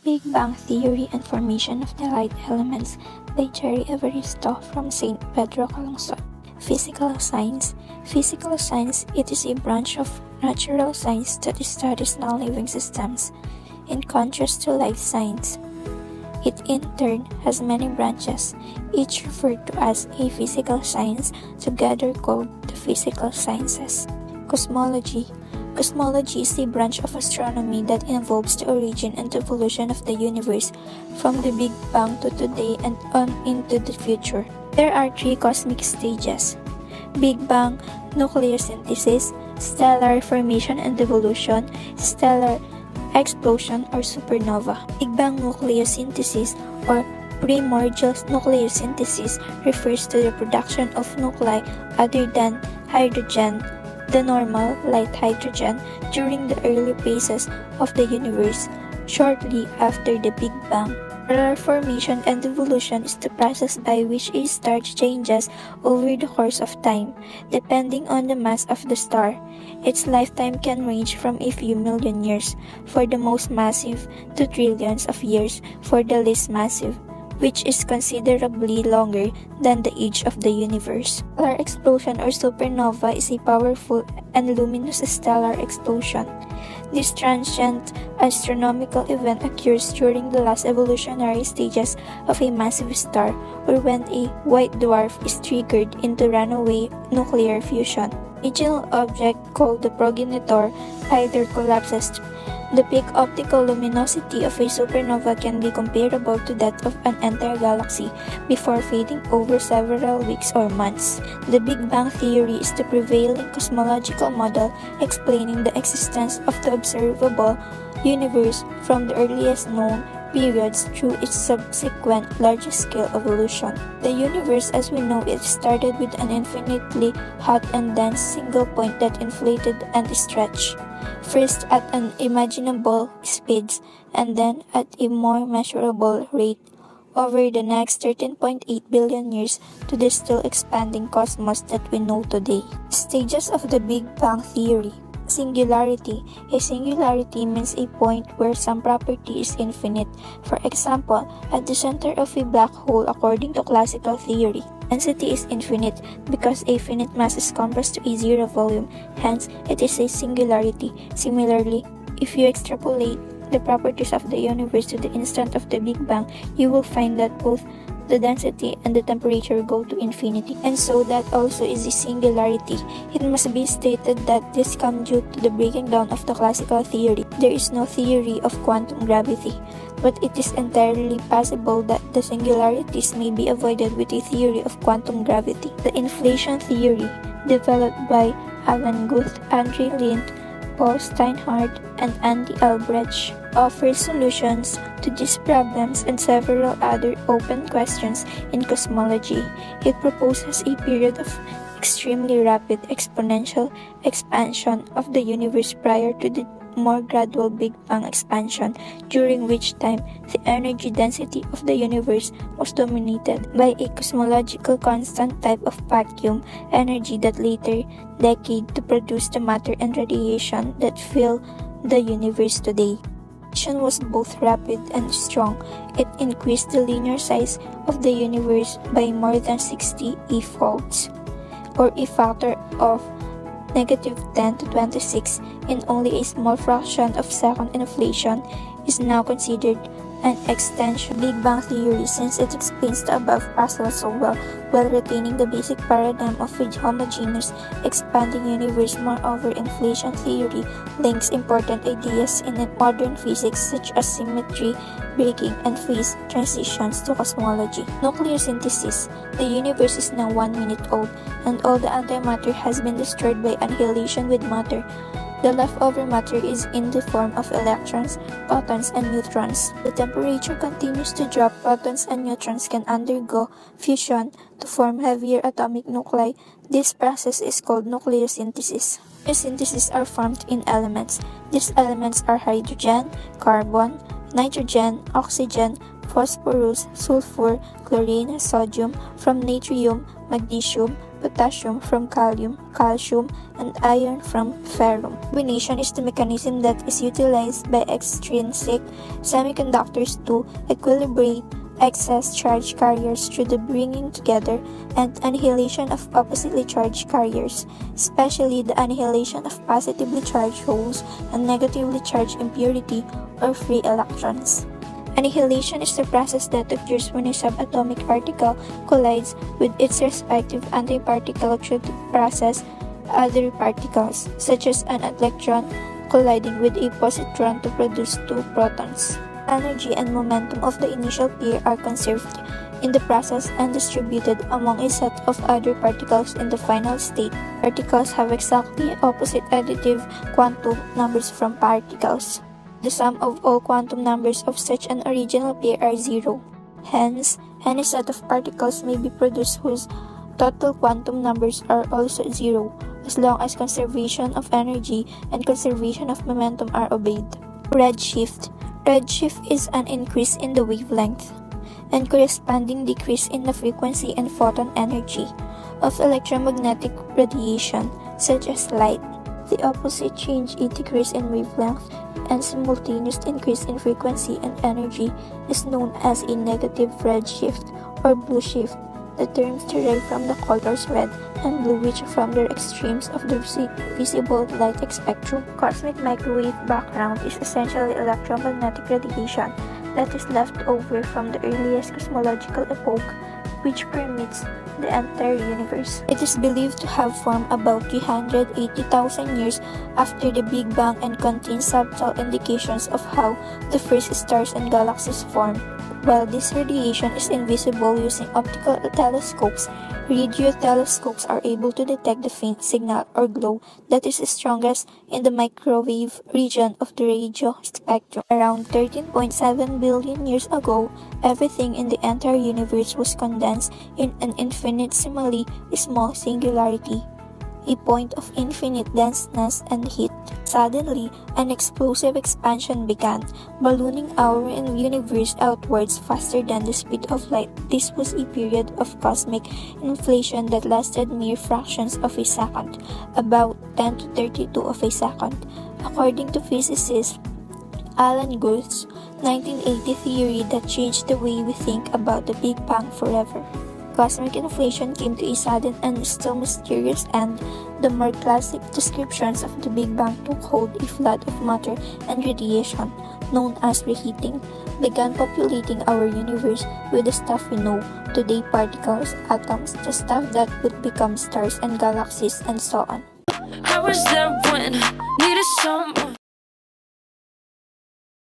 Big Bang Theory and Formation of the Light Elements by Jerry Evaristo from St. Pedro Calungsod. Physical Science. Physical science, it is a branch of natural science that studies non-living systems, in contrast to life science. It in turn has many branches, each referred to as a physical science, together called the physical sciences. Cosmology. Cosmology is a branch of astronomy that involves the origin and evolution of the universe from the Big Bang to today and on into the future. There are three cosmic stages: Big Bang, nucleosynthesis, stellar formation and evolution, stellar explosion or supernova. Big Bang nucleosynthesis or primordial nucleosynthesis refers to the production of nuclei other than hydrogen, the normal, light hydrogen, during the early phases of the universe, shortly after the Big Bang. Stellar formation and evolution is the process by which a star changes over the course of time, depending on the mass of the star. Its lifetime can range from a few million years for the most massive to trillions of years for the least massive, which is considerably longer than the age of the universe. Stellar explosion or supernova is a powerful and luminous stellar explosion. This transient astronomical event occurs during the last evolutionary stages of a massive star, or when a white dwarf is triggered into runaway nuclear fusion. Original object called the progenitor either collapses. The peak optical luminosity of a supernova can be comparable to that of an entire galaxy before fading over several weeks or months. The Big Bang Theory is the prevailing cosmological model explaining the existence of the observable universe from the earliest known periods through its subsequent large-scale evolution. The universe as we know it started with an infinitely hot and dense single point that inflated and stretched, first at unimaginable speeds and then at a more measurable rate over the next 13.8 billion years to the still expanding cosmos that we know today. Stages of the Big Bang Theory. Singularity. A singularity means a point where some property is infinite. For example, at the center of a black hole according to classical theory, density is infinite because a finite mass is compressed to a zero volume, hence it is a singularity. Similarly, if you extrapolate the properties of the universe to the instant of the Big Bang, you will find that both the density and the temperature go to infinity, and so that also is a singularity. It must be stated that this comes due to the breaking down of the classical theory. There is no theory of quantum gravity, but it is entirely possible that the singularities may be avoided with a theory of quantum gravity. The inflation theory, developed by Alan Guth, Andre Linde, Paul Steinhardt, and Andy Albrecht, offers solutions to these problems and several other open questions in cosmology. It proposes a period of extremely rapid exponential expansion of the universe prior to the more gradual Big Bang expansion, during which time the energy density of the universe was dominated by a cosmological constant type of vacuum energy that later decayed to produce the matter and radiation that fill the universe today. Expansion was both rapid and strong. It increased the linear size of the universe by more than 60 e-folds, or a factor of -10 to 26 in only a small fraction of second. Inflation is now considered an extension of Big Bang Theory since it explains the above process so well while retaining the basic paradigm of a homogeneous expanding universe. Moreover, inflation theory links important ideas in modern physics such as symmetry, breaking, and phase transitions to cosmology. Nucleosynthesis. The universe is now 1 minute old, and all the antimatter has been destroyed by annihilation with matter. The leftover matter is in the form of electrons, protons, and neutrons. The temperature continues to drop. Protons and neutrons can undergo fusion to form heavier atomic nuclei. This process is called nucleosynthesis. Nucleosynthesis are formed in elements. These elements are hydrogen, carbon, nitrogen, oxygen, phosphorus, sulfur, chlorine, sodium, from natrium, magnesium, potassium from calcium, and iron from ferrum. Combination is the mechanism that is utilized by extrinsic semiconductors to equilibrate excess charge carriers through the bringing together and annihilation of oppositely charged carriers, especially the annihilation of positively charged holes and negatively charged impurity or free electrons. Annihilation is the process that occurs when a subatomic particle collides with its respective antiparticle through the process other particles, such as an electron colliding with a positron to produce two protons. Energy and momentum of the initial pair are conserved in the process and distributed among a set of other particles in the final state. Particles have exactly opposite additive quantum numbers from particles. The sum of all quantum numbers of such an original pair are zero. Hence, any set of particles may be produced whose total quantum numbers are also zero, as long as conservation of energy and conservation of momentum are obeyed. Redshift. Redshift is an increase in the wavelength and corresponding decrease in the frequency and photon energy of electromagnetic radiation, such as light. The opposite change, a decrease in wavelength and simultaneous increase in frequency and energy, is known as a negative redshift or blue shift. The terms derive from the colors red and blue, which from their extremes of the visible light spectrum. Cosmic microwave background is essentially electromagnetic radiation that is left over from the earliest cosmological epoch, which permeates the entire universe. It is believed to have formed about 380,000 years after the Big Bang and contains subtle indications of how the first stars and galaxies formed. While this radiation is invisible using optical telescopes, radio telescopes are able to detect the faint signal or glow that is strongest in the microwave region of the radio spectrum. Around 13.7 billion years ago, everything in the entire universe was condensed in an infinitesimally small singularity, a point of infinite denseness and heat. Suddenly, an explosive expansion began, ballooning our universe outwards faster than the speed of light. This was a period of cosmic inflation that lasted mere fractions of a second, about 10 to 32 of a second. According to physicist Alan Guth's 1980 theory that changed the way we think about the Big Bang forever. Cosmic inflation came to a sudden and still mysterious end. The more classic descriptions of the Big Bang took hold. A flood of matter and radiation, known as reheating, began populating our universe with the stuff we know today: particles, atoms, the stuff that would become stars and galaxies, and so on. I was there when needed someone